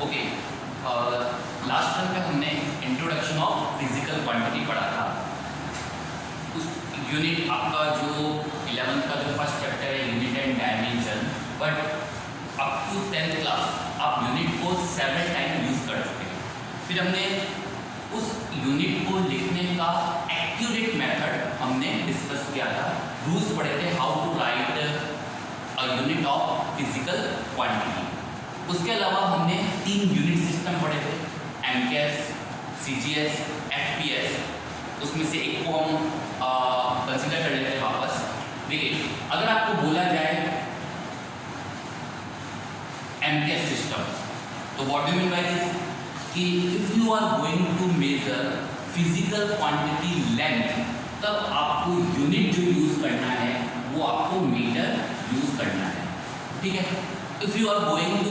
Okay, last time पे हमने introduction of physical quantity पढ़ा था। उस यूनिट आपका जो 11th का जो फर्स्ट चैप्टर है unit and dimension, but up to 10th class आप यूनिट को 7 टाइम यूज़ कर चुके हैं। फिर हमने उस यूनिट को लिखने का एक्यूरेट मेथड हमने डिस्कस किया था। रूल्स पढ़े थे, how to write a unit of physical quantity. उसके अलावा हमने 3 यूनिट सिस्टम पढ़े थे, एमकेएस, सीजीएस, एफपीएस। उसमें से एक को हम कंसिडर कर लेते हैं वापस। देखिए, अगर आपको बोला जाए एमकेएस सिस्टम, तो what do mean by this कि if you are going to measure physical quantity length, तब आपको यूनिट जो यूज करना है वो आपको मीटर यूज करना है, ठीक है। If you are going to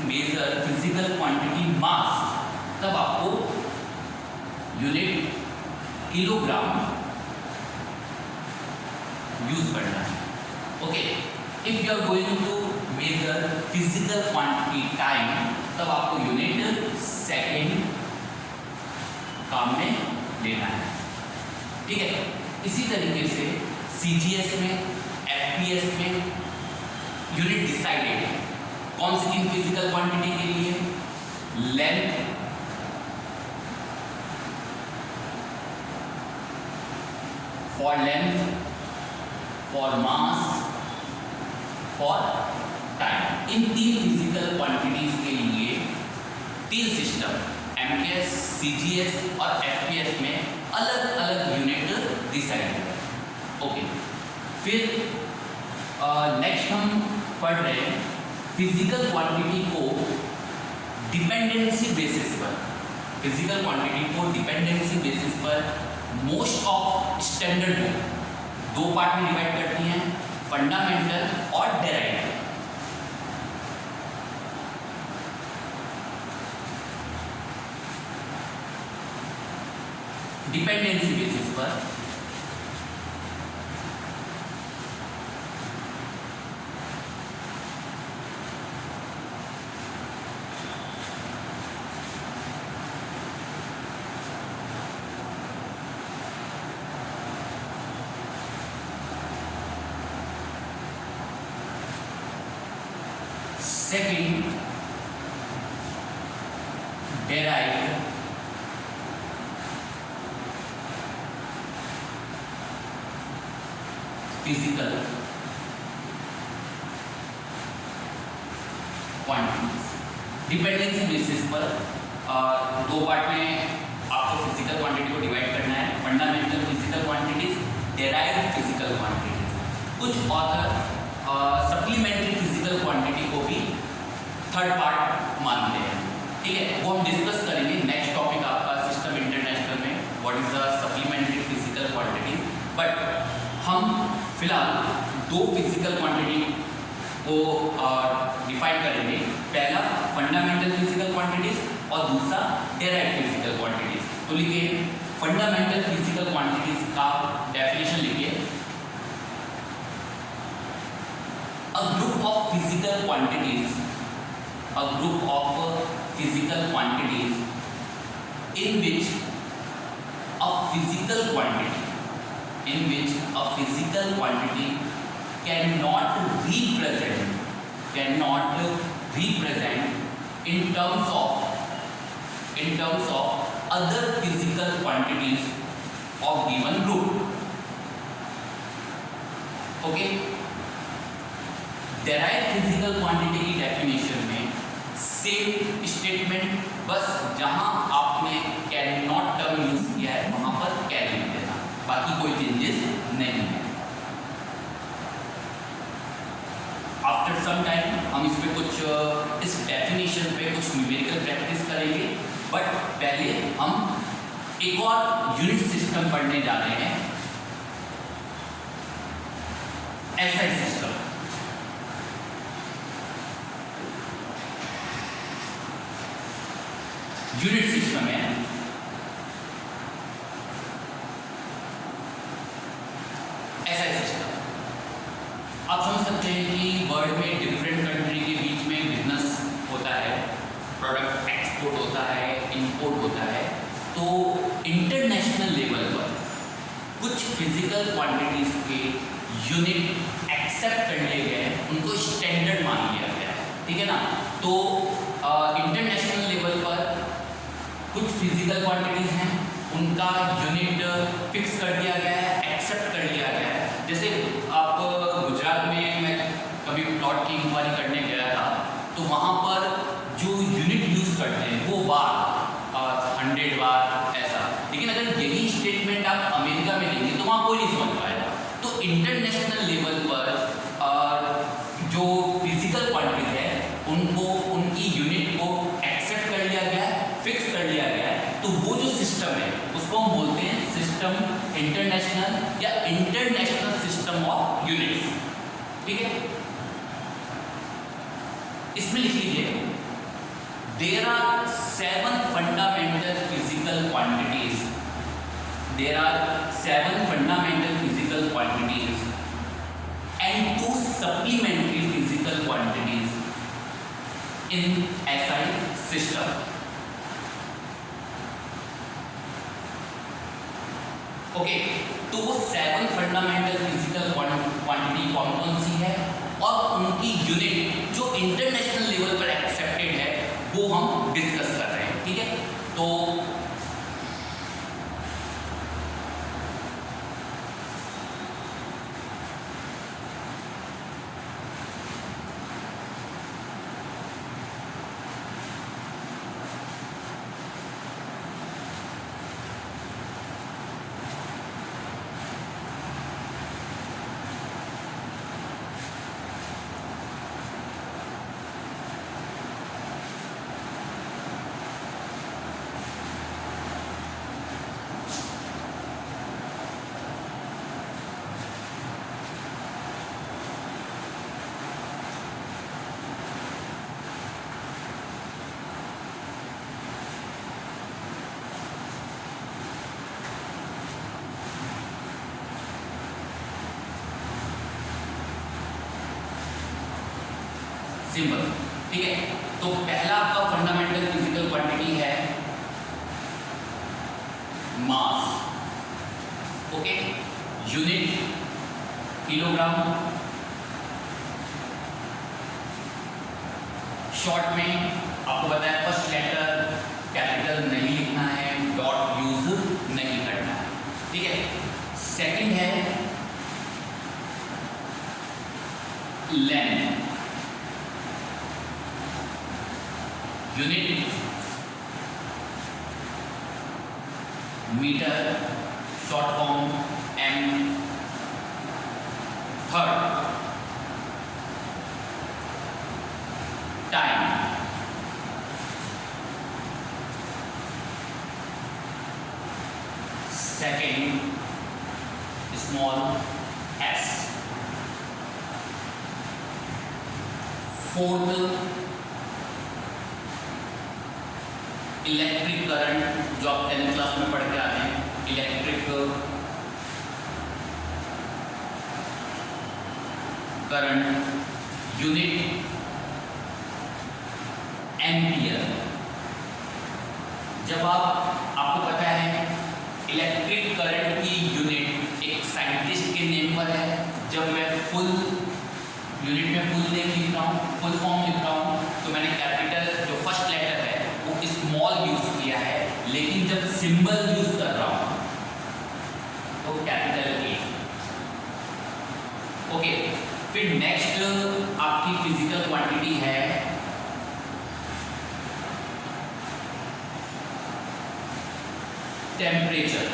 measure physical quantity mass, तब आपको यूनिट किलोग्राम यूज करना है, okay. If you are going to measure physical quantity time, तब आपको यूनिट सेकेंड काम में लेना है, ठीक है। इसी तरीके से सीजीएस में, एफपीएस में यूनिट डिसाइडेड है कौन सी किन फिजिकल क्वांटिटी के लिए, length, for length, for mass, for time. In 3 physical quantities के लिए 3 सिस्टम एमकेएस, सीजीएस और एफपीएस में अलग अलग यूनिट डिसाइड है, ओके। फिर नेक्स्ट हम पढ़ रहे हैं फिजिकल क्वांटिटी को डिपेंडेंसी बेसिस पर। फिजिकल क्वांटिटी को डिपेंडेंसी बेसिस पर most of standard book 2 part में डिवाइड करती हैं, फंडामेंटल और डेराइव। डिपेंडेंसी बेसिस पर second derive physical quantities. Dependency basis पर 2 पार्ट में आपको फिजिकल क्वांटिटी को डिवाइड करना है, fundamental physical quantities, derived physical quantities. कुछ ऑथर सप्लीमेंट्री फिजिकल क्वांटिटी को भी 3rd पार्ट मानते हैं, ठीक है। वो हम डिस्कस करेंगे नेक्स्ट टॉपिक आपका सिस्टम इंटरनेशनल में, what is the supplementary physical quantities. But हम फिलहाल 2 फिजिकल क्वांटिटी को डिफाइन करेंगे। पहला फंडामेंटल फिजिकल क्वांटिटीज और दूसरा डेराइव्ड फिजिकल क्वांटिटीज। तो लिखिए फंडामेंटल फिजिकल क्वांटिटीज का डेफिनेशन लिखिए, a group of physical quantities in which a physical quantity cannot represent in terms of other physical quantities of given group, okay। Derive physical quantity की definition में same statement, बस जहां आपने can not term use किया है वहां पर can लिख देना, बाकी कोई चेंजेस नहीं है। आफ्टर सम टाइम हम इस पे कुछ इस डेफिनेशन पे कुछ न्यूमेरिकल प्रैक्टिस करेंगे, बट पहले हम एक और यूनिट सिस्टम पढ़ने जा रहे हैं, एसआई सिस्टम। यूनिट सिस्टम है एसआई सिस्टम। आप समझ सकते हैं कि वर्ल्ड में डिफरेंट कंट्री के बीच में बिजनेस होता है, प्रोडक्ट होता है, इंपोर्ट होता है, तो इंटरनेशनल लेवल पर कुछ फिजिकल क्वांटिटीज के यूनिट एक्सेप्ट कर लिए गए, उनको स्टैंडर्ड मान लिया गया है, ठीक है ना। तो इंटरनेशनल लेवल पर कुछ फिजिकल क्वांटिटीज हैं, उनका यूनिट फिक्स कर दिया गया है, एक्सेप्ट कर लिया गया है। जैसे आप गुजरात में मैं कभी प्लॉट की इंक्वायरी करने गया था, तो वहाँ पर जो यूनिट यूज़ करते हैं वो बार 100 बार ऐसा, लेकिन अगर यही स्टेटमेंट आप अमेरिका में लेंगे तो वहाँ कोई नहीं समझ पाएगा। तो इंटरनेशनल लेवल पर जो फिजिकल क्वांटिटीज है उनको, उनकी यूनिट को एक्सेप्ट कर लिया गया है, फिक्स कर लिया गया है। तो वो जो सिस्टम है उसको हम बोलते हैं सिस्टम इंटरनेशनल या इंटरनेशनल सिस्टम ऑफ यूनिट्स, ठीक है। इसमें लिख लीजिए, there are 7 fundamental physical quantities, there are 7 fundamental physical quantities and 2 supplementary physical quantities in SI system. Okay, तो वो 7 फंडामेंटल फिजिकल क्वांटिटी कौन कौन सी है और उनकी यूनिट जो इंटरनेशनल लेवल पर एक्सेप्टेड है वो हम डिस्कस कर रहे हैं, ठीक है। तो सिंपल, ठीक है। तो पहला आपका फंडामेंटल फिजिकल क्वांटिटी है मास, ओके, यूनिट किलोग्राम, शॉर्ट में आपको बताया फर्स्ट लेटर कैपिटल नहीं लिखना है, डॉट यूज नहीं करना है, ठीक है। सेकंड है length, unit metre, short form M. Third time, second small S. Fourth electric current, जो आप 10th क्लास में पढ़ के आए हैं, इलेक्ट्रिक करंट, यूनिट एम्पियर। जब आपको पता है इलेक्ट्रिक करंट की यूनिट एक साइंटिस्ट के नेम पर है, जब मैं फुल यूनिट में फुल नेम लिख रहा हूँ, फुल फॉर्म लिख रहा हूँ, तो मैंने कैपिटल जो फर्स्ट लेटर है वो स्मॉल यूज किया है, लेकिन जब सिंबल यूज कर रहा हूं तो कैपिटल ए, ओके। फिर नेक्स्ट आपकी फिजिकल क्वांटिटी है टेम्परेचर।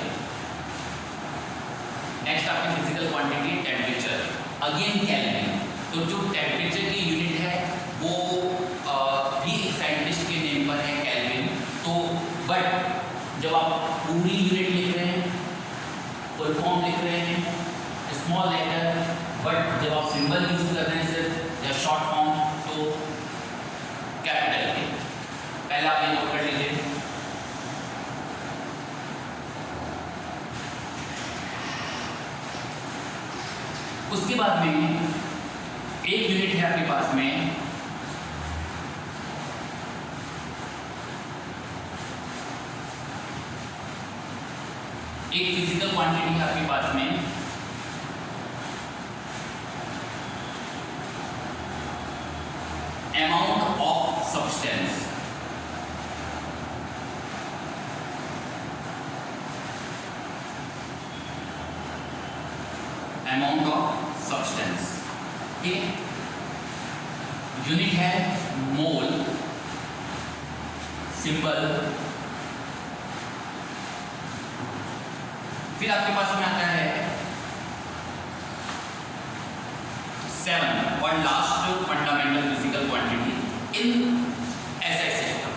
नेक्स्ट आपकी physical quantity temperature, again kelvin. तो जो टेम्परेचर की यूनिट है वो भी एक साइंटिस्ट के नेम पर है, केल्विन। तो बट जब आप पूरी यूनिट लिख रहे हैं, फुल फॉर्म लिख रहे हैं, स्मॉल लेटर, बट जब आप सिंबल यूज कर रहे हैं सिर्फ या शॉर्ट फॉर्म, तो कैपिटल के। पहला आप ये नोट कर लीजिए। उसके बाद में एक यूनिट है आपके पास में एक फिजिकल क्वांटिटी है आपके पास में amount of substance, amount of substance, ठीक है। यूनिट है मोल, सिंबल, फिर आपके पास में आता है 7 और last fundamental physical quantity in SI system,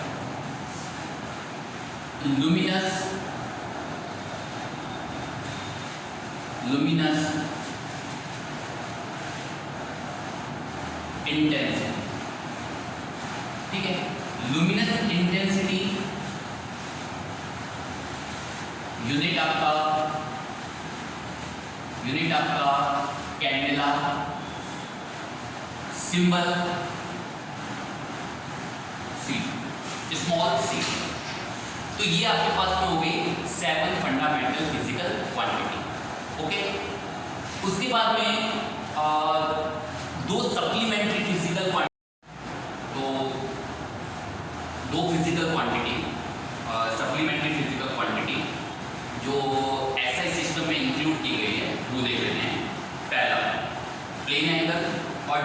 luminous intensity, ठीक है। लुमिनस इंटेंसिटी यूनिट आपका candela, symbol C, small C. तो ये आपके पास में हो गई 7 फंडामेंटल फिजिकल क्वांटिटी, ओके। उसके बाद में 2 सप्लीमेंट्री फिजिकल क्वांटिटी, तो 2 physical quantity supplementary physical quantity जो एसआई सिस्टम में इंक्लूड की गई है वो देख लेते हैं। पहला प्लेन एंगल, और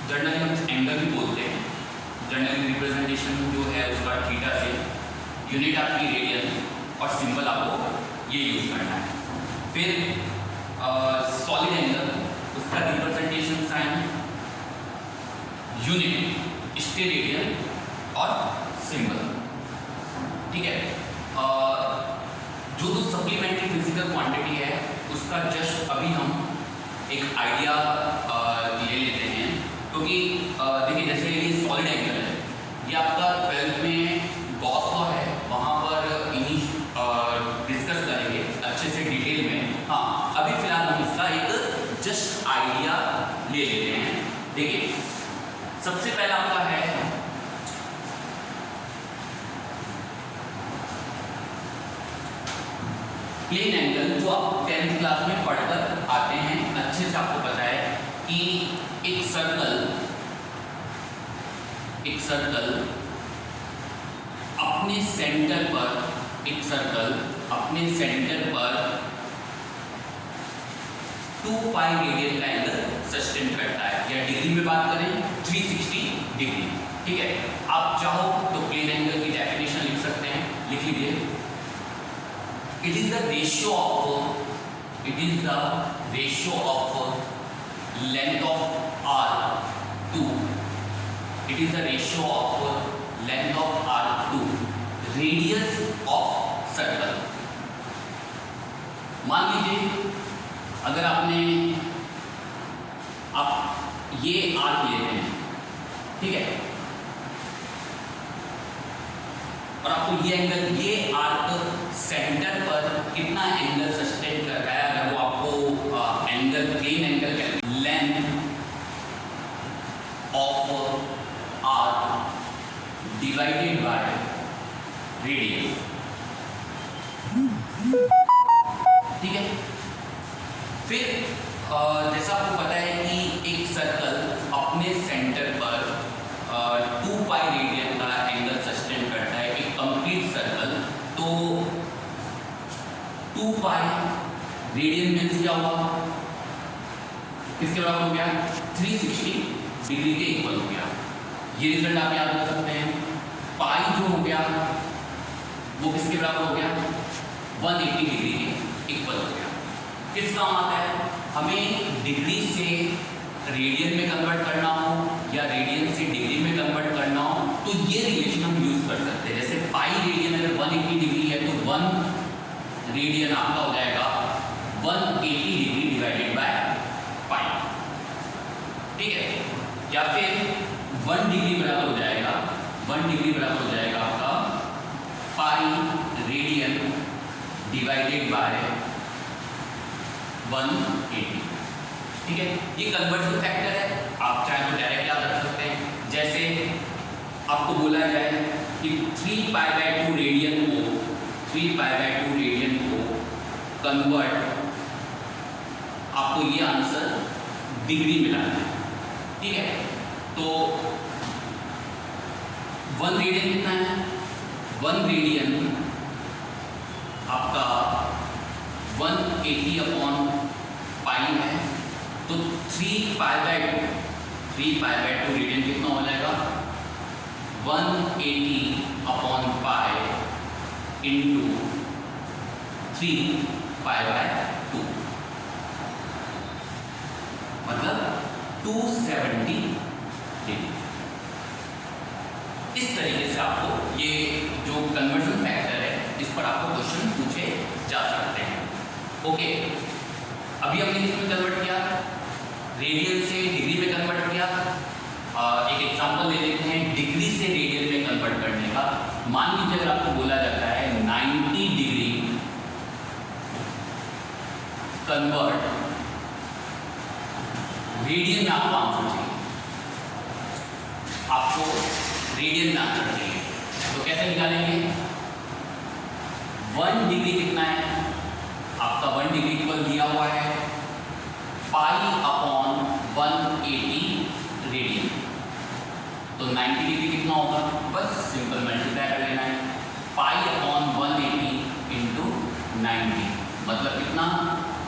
जनरली हम एंगल भी बोलते हैं, जनरली रिप्रेजेंटेशन जो है उसका थीटा से, यूनिट आपकी रेडियन, और सिंबल आपको ये यूज करना है। फिर सॉलिड एंगल, उसका रिप्रेजेंटेशन साइन यूनिट, स्टेरेडियन और सिंबल, ठीक है। जो 2 सप्लीमेंट्री फिजिकल क्वांटिटी है उसका जस्ट अभी हम एक आइडिया ले लेते हैं, क्योंकि देखिए जैसे ये सॉलिड एंगल है, ये आपका 12th में गॉस लॉ है, वहाँ पर इन्हीं डिस्कस करेंगे अच्छे से डिटेल में। हाँ, अभी फिलहाल हम इसका एक जस्ट आइडिया ले लेते हैं। देखिए सबसे पहला आपका है प्लेन एंगल, जो आप 10th क्लास में पढ़कर आते हैं, अच्छे से आपको पता है कि एक सर्कल अपने सेंटर पर 2 पाई रेडियन का एंगल सस्टेन करता है, या डिग्री में बात करें 360 डिग्री, ठीक है। आप चाहो तो प्लेन एंगल की डेफिनेशन लिख सकते हैं, लिख लीजिए। It is the ratio of length of arc to radius of circle। मान लीजिए अगर आप ये आर्क लेते हैं, ठीक है, और आपको ये एंगल, ये आर्क सेंटर पर कितना एंगल सस्टेन कर रहा है, अगर वो आपको एंगल, प्लेन एंगल का length of arc divided by radius, ठीक है। फिर जैसा आपको पता है कि एक सर्कल अपने सेंटर पर 2 पाई रेडियन का एंगल सस्टेन करता है, एक कंप्लीट सर्कल। तो 2 पाई रेडियन मीन्स क्या हुआ, किसके बराबर हो गया, 360 डिग्री के इक्वल हो गया। ये रिजल्ट आप याद कर सकते हैं। पाई जो हो गया वो किसके बराबर हो गया, 180 डिग्री के इक्वल हो गया। किस काम आता है, हमें डिग्री से रेडियन में कन्वर्ट करना हो या रेडियन से डिग्री में कन्वर्ट करना हो, तो ये रिलेशन हम यूज कर सकते हैं। जैसे पाई रेडियन अगर 180 डिग्री है तो 1 रेडियन आपका हो जाएगा 180 डिग्री डिवाइडेड बाय पाई, ठीक है। या फिर 1 डिग्री बराबर हो जाएगा, 1 डिग्री बराबर हो जाएगा आपका पाई रेडियन डिवाइडेड बाय 180, ठीक है। ये कन्वर्जन फैक्टर है, आप चाहे तो डायरेक्ट याद रख सकते हैं। जैसे आपको बोला जाए कि 3 पाई बाय 2 रेडियन को कन्वर्ट, आपको ये आंसर डिग्री मिला है, ठीक है। तो 1 रेडियन कितना है? 1 रेडियन आपका 180 अपॉन पाई है, तो 3 पाई बाई 2 रेडियन कितना हो जाएगा? 180 upon pi into 3 pi by 2, मतलब 270 डिग्री। इस तरीके से आपको ये जो कन्वर्जन फैक्टर है इस पर आपको क्वेश्चन पूछे जा सकते हैं। ओके, अभी हमने इसमें कन्वर्ट किया, रेडियन से डिग्री में कन्वर्ट किया। एक एग्जांपल ले लेते हैं डिग्री से रेडियन में कन्वर्ट करने का। मान लीजिए अगर आपको बोला जाता है 90 डिग्री कन्वर्ट रेडियन में, आपको आंसर चाहिए, आपको रेडियन में आंसर चाहिए, तो कैसे निकालेंगे? 1 डिग्री कितना है? आपका 1 डिग्री इक्वल दिया हुआ है पाई अपॉन 180 रेडियन, तो 90 डिग्री कितना होगा? बस सिंपल मल्टीप्लाई कर लेना है, पाई अपॉन 180 इंटू 90, मतलब कितना?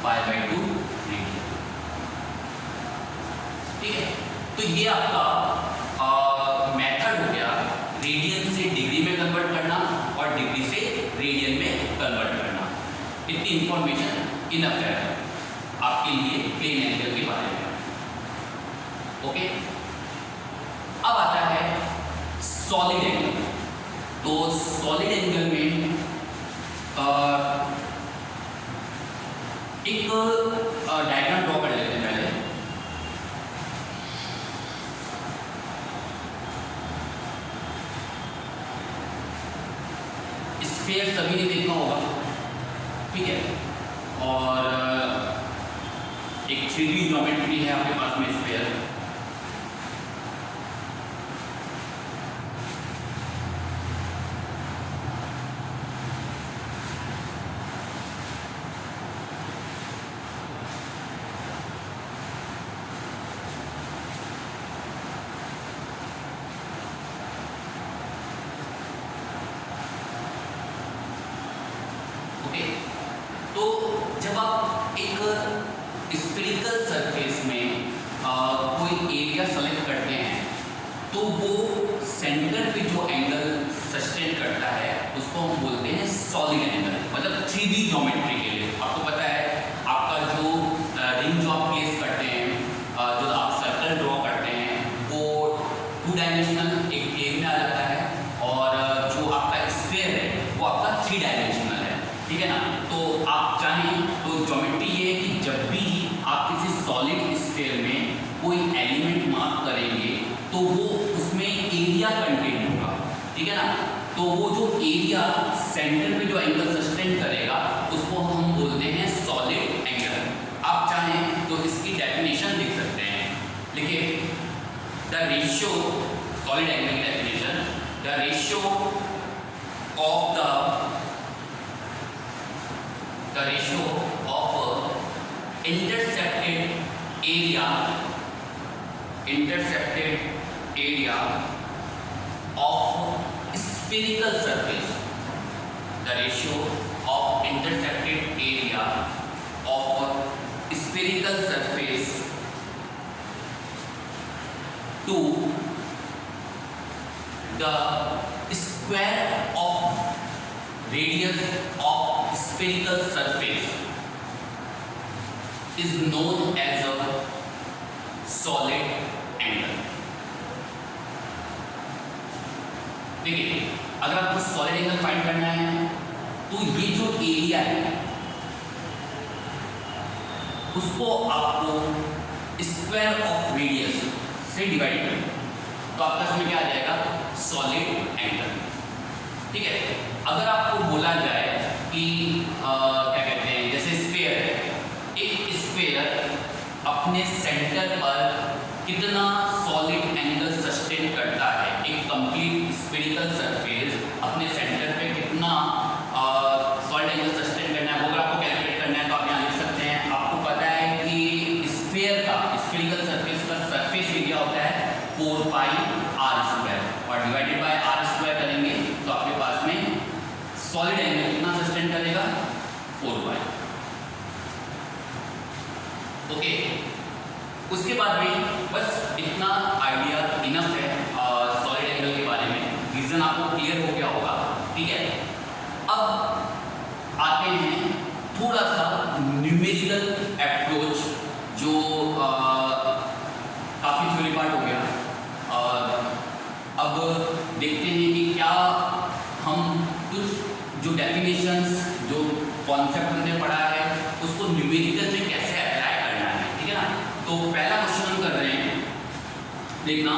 पाई बाई 2 रेडियन, ठीक है। तो ये आपका मेथड हो गया रेडियन से डिग्री में कन्वर्ट करना और डिग्री से रेडियन में कन्वर्ट करना। इतनी इंफॉर्मेशन इनफ है आपके लिए प्लेन एंगल के बारे में। ओके, अब आता है सॉलिड एंगल। तो सॉलिड एंगल में एक डायग्राम ड्रॉ कर लेते हैं पहले। स्फीयर सभी ने देखा होगा, ठीक है, और एक 3D ज्योमेट्री है आपके पास में स्फीयर। तो जब आप एक स्फेरिकल सरफेस में कोई एरिया सेलेक्ट करते हैं तो वो सेंटर पे जो एंगल सस्टेन करता है उसको हम बोलते हैं सॉलिड एंगल, मतलब 3D ज्योमेट्री के लिए। आपको पता है आपका जो रिंग जो आप प्लेस करते हैं, जो आप सर्कल ड्रॉ करते हैं, वो 2 डायमेंशनल एक प्लेन में आ जाता है, और जो आपका स्फीयर है वो आपका 3 डायमेंशनल है, ठीक है ना। तो आप चाहें तो ज्योमेट्री ये है कि जब भी आप किसी सॉलिड स्फीयर में कोई एलिमेंट मार्क करेंगे तो वो उसमें एरिया कंटेंट होगा, ठीक है ना। तो वो जो एरिया सेंटर पे जो एंगल सस्टेन करेगा उसको हम बोलते हैं सॉलिड एंगल। आप चाहें तो इसकी डेफिनेशन लिख सकते हैं, लिखिए द रेशियो, सॉलिड एंगल की definition, the ratio of the ratio of intersected area of spherical surface, the ratio of intersected area of spherical surface to the square of radius of spherical surface is known as a solid angle। देखिए, अगर आपको solid angle find करना है तो ये जो area है उसको आपको स्क्वायर ऑफ रेडियस से डिवाइड करना, तो आपका इसमें क्या आ जाएगा? सॉलिड एंगल, ठीक है। अगर आपको बोला जाए कि क्या कहते हैं, जैसे स्फीयर है, एक स्फीयर अपने सेंटर पर कितना सॉलिड एंगल सस्टेन करता है, एक कंप्लीट स्फेरिकल सरफेस अपने सेंटर पे कितना सॉलिड एंगल सस्टेन करना है, वो अगर आपको कैलकुलेट करना उसके बाद में बस इतना आइडिया इनफ है सॉलिड एंगल के बारे में, रीजन आपको क्लियर हो गया होगा, ठीक है। अब आते हैं थोड़ा सा न्यूमेरिकल अप्रोच, जो काफ़ी थ्योरी पार्ट हो गया। अब देखते हैं कि क्या हम कुछ जो डेफिनेशंस, जो कॉन्सेप्ट हमने पढ़ा है उसको न्यूमेरिकल में कैसे अप्लाई करना है, ठीक है ना। तो पहला क्वेश्चन हम कर रहे हैं, देखना,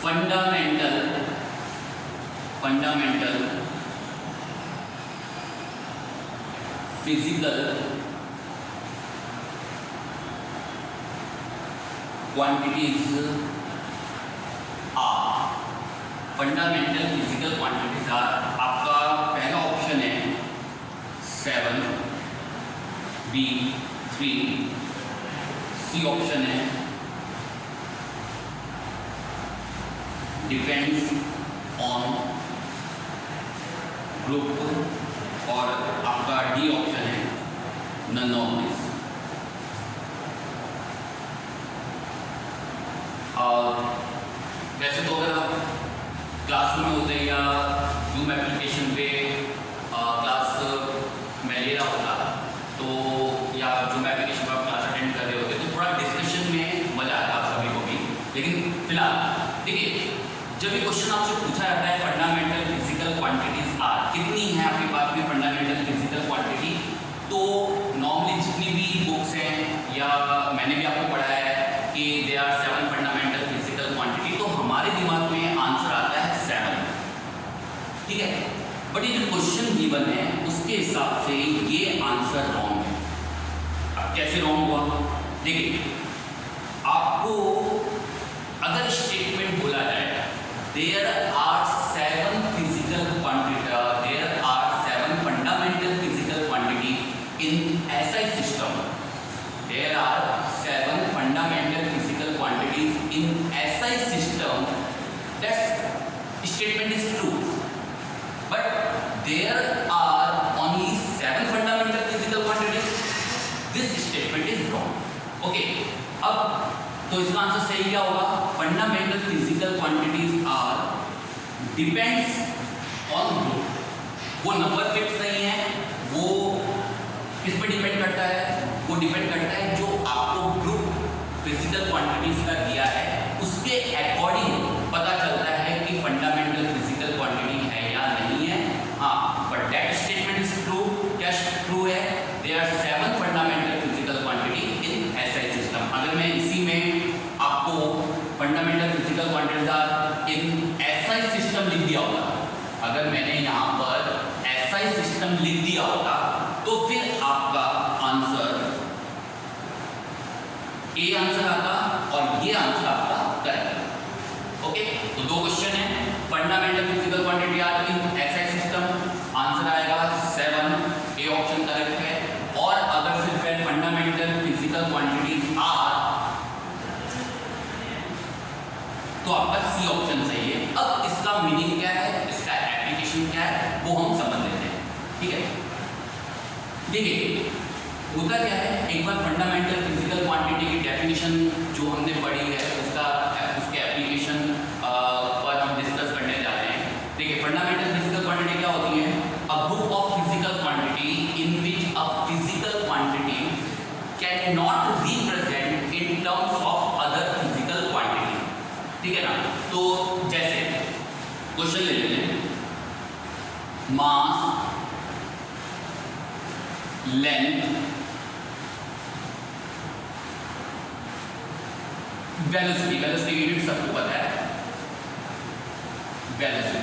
fundamental physical quantities are, fundamental physical quantities are, आपका पहला ऑप्शन है 7, बी 3, सी ऑप्शन है डिपेंड्स ऑन ग्रुप, और आपका डी ऑप्शन है नन ऑफ दिस। वैसे तो अगर आप क्लासरूम में होते हैं या जूम एप्लीकेशन पे क्लास में ले रहा होता, तो या जूम एप्लीकेशन पर आप क्लास अटेंड कर रहे होते तो थोड़ा डिस्कशन में मजा आता आप सभी को भी। लेकिन फिलहाल देखिए, जब ये क्वेश्चन आपसे पूछा जाता है फंडामेंटल फिजिकल क्वांटिटीज आर, कितनी है आपके पास में फंडामेंटल फिजिकल क्वांटिटी, तो नॉर्मली जितनी भी बुक्स हैं या मैंने भी आपको पढ़ाया है कि they are 7 fundamental physical quantity, तो हमारे दिमाग में आंसर आता है 7, ठीक है। बट ये जो क्वेश्चन गिवन है उसके हिसाब से ये आंसर रॉन्ग है। अब कैसे रॉन्ग हुआ, देखिए, आपको अगर स्टेटमेंट बोला जाए there are 7 physical quantity, there are 7 fundamental physical quantity in SI system, there are 7 fundamental physical quantities in SI system, that statement is true, but there are only 7 fundamental physical quantities, this statement is wrong, okay। अब तो इसका answer सही क्या होगा, fundamental physical quantities are depends on group, वो number fix नहीं है, वो किस पे डिपेंड करता है, वो डिपेंड करता है जो आपको ग्रुप फिजिकल क्वांटिटीज का दिया है उसके अकॉर्डिंग पता चलता है कि फंडामेंटल फिजिकल क्वांटिटी है या नहीं है। हाँ, but that statement is true, क्या ट्रू है, there are 7 fundamental physical quantity in SI system. अगर मैं इसी में आपको fundamental physical quantities are in SI system लिख दिया होता, अगर मैंने यहाँ पर SI सिस्टम लिख दिया होता तो फिर आपका आंसर ए आंसर आता और ये आंसर आपका करेक्ट, ओके। तो दो क्वेश्चन है, fundamental physical quantity are in SI system, answer आएगा 7, ए ऑप्शन करेक्ट है। और अगर सिर्फ फंडामेंटल फिजिकल क्वांटिटीज आर, तो आपका सी ऑप्शन सही है। अब इसका मीनिंग क्या है, इसका एप्लीकेशन क्या है, वो हम समझ लेते हैं, ठीक है। देखिए, होता क्या है, एक बार फंडामेंटल फिजिकल क्वांटिटी की डेफिनेशन जो हमने पढ़ी है उसके एप्लीकेशन पर हम डिस्कस करने जा रहे हैं। देखिए, फंडामेंटल फिजिकल क्वांटिटी क्या होती है, a group of physical quantity in which a physical quantity can not represent in terms of other physical quantity, ठीक है ना। तो जैसे क्वेश्चन ले लेते हैं, मास, लेंथ, वेलोसिटी, वेलोसिटी की यूनिट सबको पता है, वेलोसिटी,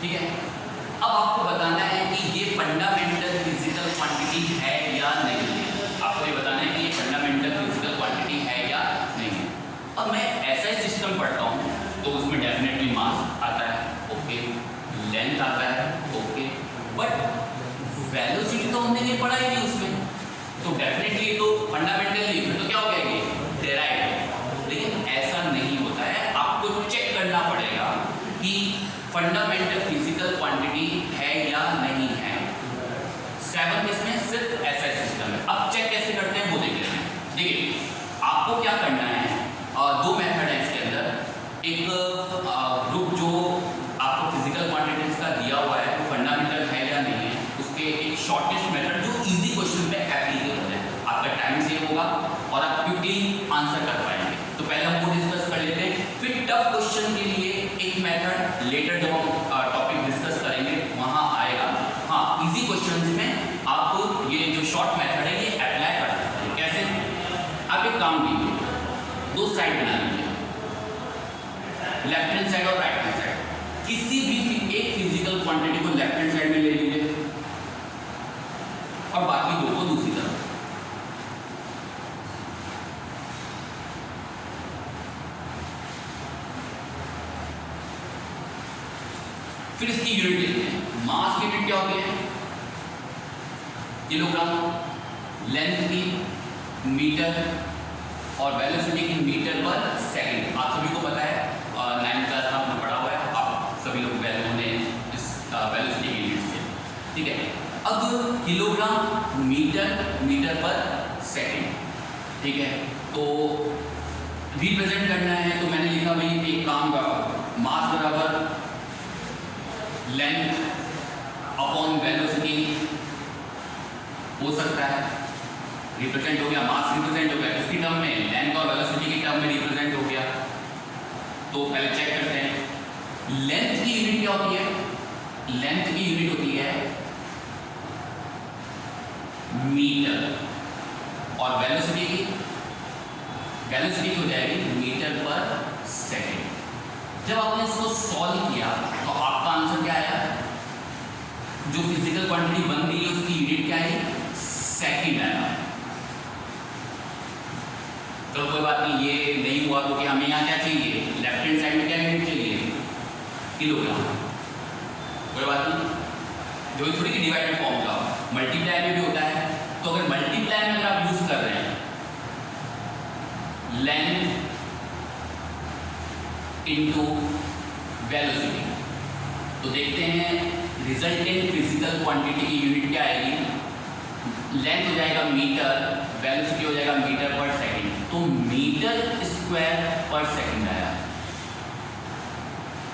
ठीक है। अब आपको बताना है कि ये फंडामेंटल फिजिकल क्वांटिटी है या नहीं है, आपको ये बताना है कि ये फंडामेंटल फिजिकल क्वांटिटी है या नहीं है। अब मैं SI सिस्टम पढ़ता हूँ तो उसमें डेफिनेटली मास आता है, ओके, लेंथ आता है, ओके, बट वेलोसिटी तो हमने नहीं पढ़ा ही नहीं उसमें, तो डेफिनेटली तो फंडामेंटल नहीं, फिर तो क्या हो गया, ये डेराइव। लेकिन ऐसा नहीं होता है, आपको चेक करना पड़ेगा कि फंडामेंटल फिजिकल क्वांटिटी है या नहीं है। 7 इसमें सिर्फ SI सिस्टम है। अब क्वेश्चन के लिए एक मेथड लेटर जब हम टॉपिक डिस्कस करेंगे वहां आएगा। हाँ, इजी क्वेश्चंस में आप ये जो शॉर्ट मेथड है ये अप्लाई कर सकते हैं। कैसे? आप एक काम कीजिए, दो साइड बना लीजिए, लेफ्ट हैंड साइड और राइट हैंड साइड। किसी भी एक फिजिकल क्वांटिटी को लेफ्ट हैंड साइड में ले लीजिए और बाकी दो को दूसरी तरफ। फिर इसकी यूनिट लेते हैं। मास की यूनिट क्या होती है? किलोग्राम। लेंथ की मीटर और वेलोसिटी की मीटर पर सेकंड। आप सभी को पता है, 9th क्लास में आपने पढ़ा हुआ है, आप सभी लोग वैल्यू ने इस वेलोसिटी की यूनिट से। ठीक है, अब किलोग्राम, मीटर पर सेकंड। ठीक है, तो रिप्रेजेंट करना है तो मैंने लिखा भाई एक काम का मास बराबर लेंथ अपॉन वेलोसिटी हो सकता है। रिप्रेजेंट हो गया, मास रिप्रेजेंट हो गया, इसकी टर्म में लेंथ और वेलोसिटी की टर्म में रिप्रेजेंट हो गया। तो पहले चेक करते हैं लेंथ की यूनिट क्या होती है। लेंथ की यूनिट होती है मीटर और वेलोसिटी हो जाएगी मीटर पर सेकंड। जब आपने इसको सॉल्व किया तो आपका आंसर क्या आया? जो फिजिकल क्वांटिटी बन गई है उसकी यूनिट क्या है? सेकंड आया। तो कोई बात नहीं, ये नहीं हुआ तो हमें यहाँ क्या चाहिए? लेफ्ट हैंड साइड में क्या यूनिट चाहिए? किलोग्राम। कोई बात नहीं, जो थोड़ी की डिवाइडेड फॉर्म का मल्टीप्लाई में भी होता है। तो अगर मल्टीप्लाई में अगर आप यूज कर रहे हैं लेंथ इनटू वेलोसिटी, तो देखते हैं रिजल्टेंट फिजिकल क्वांटिटी की यूनिट क्या आएगी? लेंथ हो जाएगा मीटर, वेलोसिटी हो जाएगा मीटर पर सेकंड। तो मीटर स्क्वायर पर सेकंड आया।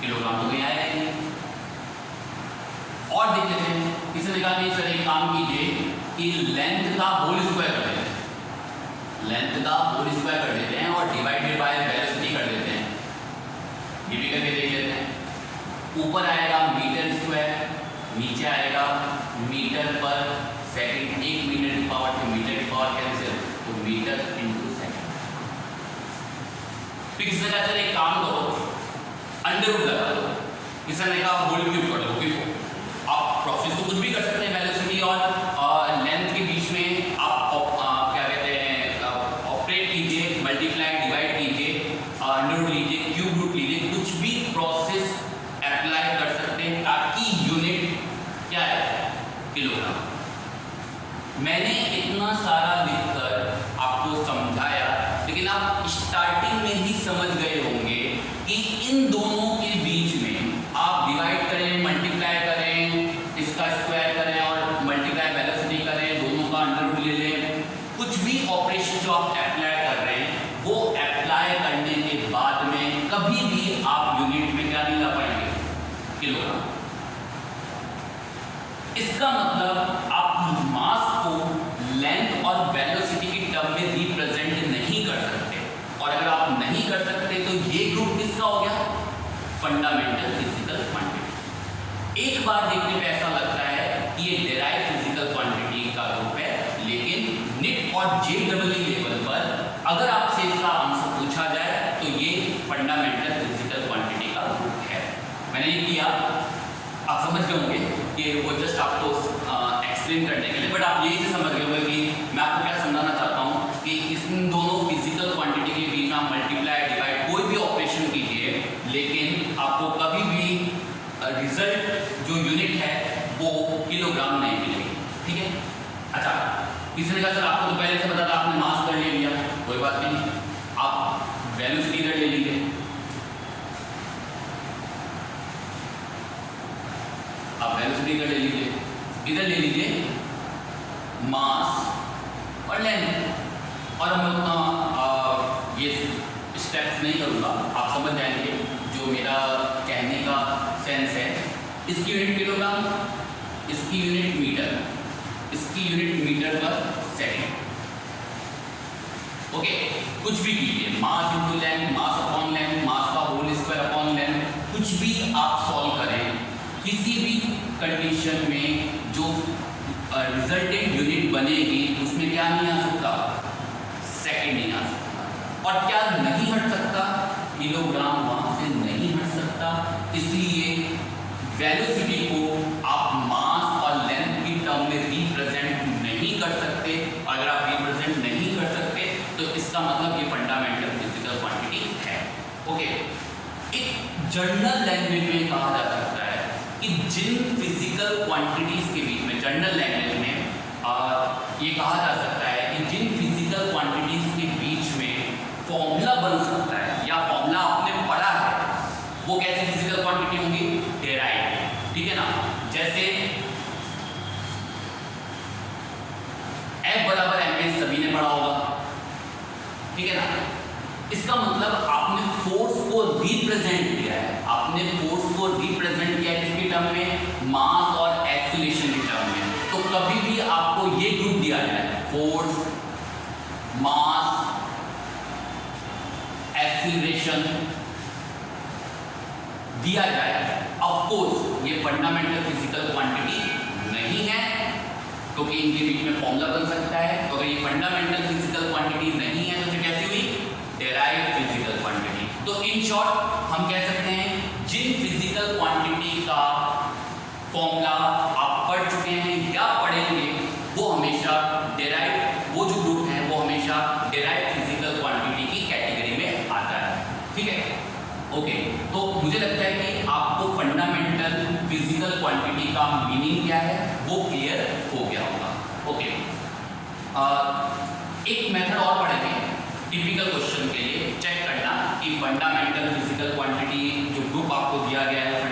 किलोग्राम तो कहीं आएगा नहीं। और देख लेते हैं, किसी ने कहा नहीं सर एक काम कीजिए कि लेंथ का होल स्क्वायर कर देते हैं। लेंथ का होल स्क्वायर कर देते हैं और डिवाइडेड बाय वेलोसिटी कर देते हैं। ये भी करके देख लेते हैं। ऊपर आएगा मीटर स्क्वायर, नीचे आएगा मीटर पर सेकंड। एक मीटर की पावर से मीटर की पावर कैंसिल, तो मीटर इनटू सेकंड। फिर किसी ने कहा एक काम करो अंडर रूट लगा दो, किसी ने कहा होल क्यूब कर दो। आप प्रोसेस तो कुछ भी कर सकते हैं, वेलोसिटी और लेंथ के बीच में आप क्या कहते हैं ऑपरेट कीजिए, मल्टीप्लाई डिवाइड कीजिए, अंडर रूट लीजिए, क्यूब रूट लीजिए, कुछ भी प्रोसेस अप्लाई कर सकते हैं ताकि यूनिट क्या है? किलोग्राम। मैंने इतना सारा लिखकर आपको समझाया, लेकिन आप स्टार्टिंग में ही समझ गए होंगे कि इन दोनों के बीच में आप डिवाइड करें, मल्टीप्लाई करें, इसका स्क्वायर करें और मल्टीप्लाई वेलोसिटी करें, दोनों का अंडर रूट ले लें। कुछ भी ऑपरेशन जो आप अप्लाई कर रहे हैं वो अप्लाई करने के बाद में कभी भी आप यूनिट में क्या नहीं ला पाएंगे? किलोग्राम। इसका मतलब आप मास को लेंथ और वेलोसिटी की टर्म में रिप्रेजेंट नहीं कर सकते। और अगर आप नहीं कर सकते तो ये ग्रुप किसका हो गया? Fundamental physical quantity. एक बार देखने पे ऐसा लगता है कि ये डेराइव फिजिकल क्वांटिटी का ग्रुप है, लेकिन निट और JEE लेवल पर अगर आपसे इसका आंसर पूछा जाए तो ये फंडामेंटल फिजिकल क्वांटिटी का ग्रुप है। मैंने ये किया, आप समझ गए होंगे कि वो जस्ट आपको एक्सप्लेन करने के लिए, बट आप यही से समझ गए होंगे कि मैं आपको क्या समझाना चाहता हूँ कि इन दोनों फिजिकल क्वांटिटी के बीच में आप मल्टीप्लाई डिवाइड कोई भी ऑपरेशन कीजिए, लेकिन आपको कभी भी रिजल्ट जो यूनिट है वो किलोग्राम नहीं मिलेगी। ठीक है, अच्छा किसी ने कहा सर आपको तो पहले से पता था, आपने मास कर ले लिया। कोई बात नहीं, आप वेलोसिटी इधर ले लीजिए, आप वेलोसिटी इधर ले लीजिए, इधर ले लीजिए मास और लेंथ। और मैं उतना ये स्टेप्स नहीं करूँगा, आप समझ जाएंगे जो मेरा कहने का सेंस है। इसकी यूनिट किलोग्राम, इसकी यूनिट मीटर, इसकी unit metre per second. Okay, कुछ भी कीजिए, mass into length, mass upon length, mass का होल स्क्वायर अपॉन कंडीशन में जो रिजल्टेंट यूनिट बनेगी उसमें क्या नहीं आ सकता, सेकेंड नहीं आ सकता। और क्या नहीं हट सकता, किलोग्राम वहां से नहीं हट सकता। इसलिए वेलोसिटी को आप मास और लेंथ की टर्म में रिप्रेजेंट नहीं कर सकते। अगर आप रिप्रेजेंट नहीं कर सकते तो इसका मतलब ये फंडामेंटल फिजिकल क्वांटिटी है। ओके, एक जनरल लैंग्वेज में कहा जा सकता है कि जिन फिजिकल क्वांटिटीज के बीच में, जनरल लैंग्वेज में ये कहा जा सकता है कि जिन फिजिकल क्वांटिटीज के बीच में फॉर्मूला बन सकता है या फॉर्मूला आपने पढ़ा है, वो कैसी फिजिकल क्वांटिटी होंगी, डेराइव। ठीक है ना, जैसे F बराबर ma सभी ने पढ़ा होगा। ठीक है ना, इसका मतलब आपने फोर्स को रिप्रेजेंट किया है, आपने फोर्स को रिप्रेजेंट किया है किसकी टर्म में, मास और एक्सीलरेशन की टर्म में। तो कभी भी आपको ये ग्रुप दिया जाए, फोर्स, मास, एक्सीलरेशन दिया जाए, ऑफ कोर्स ये फंडामेंटल फिजिकल क्वांटिटी नहीं है क्योंकि इनके बीच में फॉर्मूला बन सकता है। तो अगर ये फंडामेंटल फिजिकल क्वांटिटी नहीं है तो फिर कैसी हुई, डेराइव्ड फिजिकल क्वांटिटी। तो इन शॉर्ट हम कह सकते हैं जिन फिजिकल क्वांटिटी का फॉर्मूला आप पढ़ चुके हैं या पढ़ेंगे वो हमेशा डेराइव्ड, वो जो ग्रुप है वो हमेशा डेराइव्ड फिजिकल क्वांटिटी की कैटेगरी में आता है। ठीक है, ओके। तो मुझे लगता है कि आपको फंडामेंटल फिजिकल क्वांटिटी का मीनिंग क्या है वो क्लियर हो गया होगा। ओके, एक मेथड और पढ़ेंगे टिपिकल क्वेश्चन के लिए, चेक करना कि फंडामेंटल फिजिकल क्वांटिटी जो ग्रुप आपको दिया गया है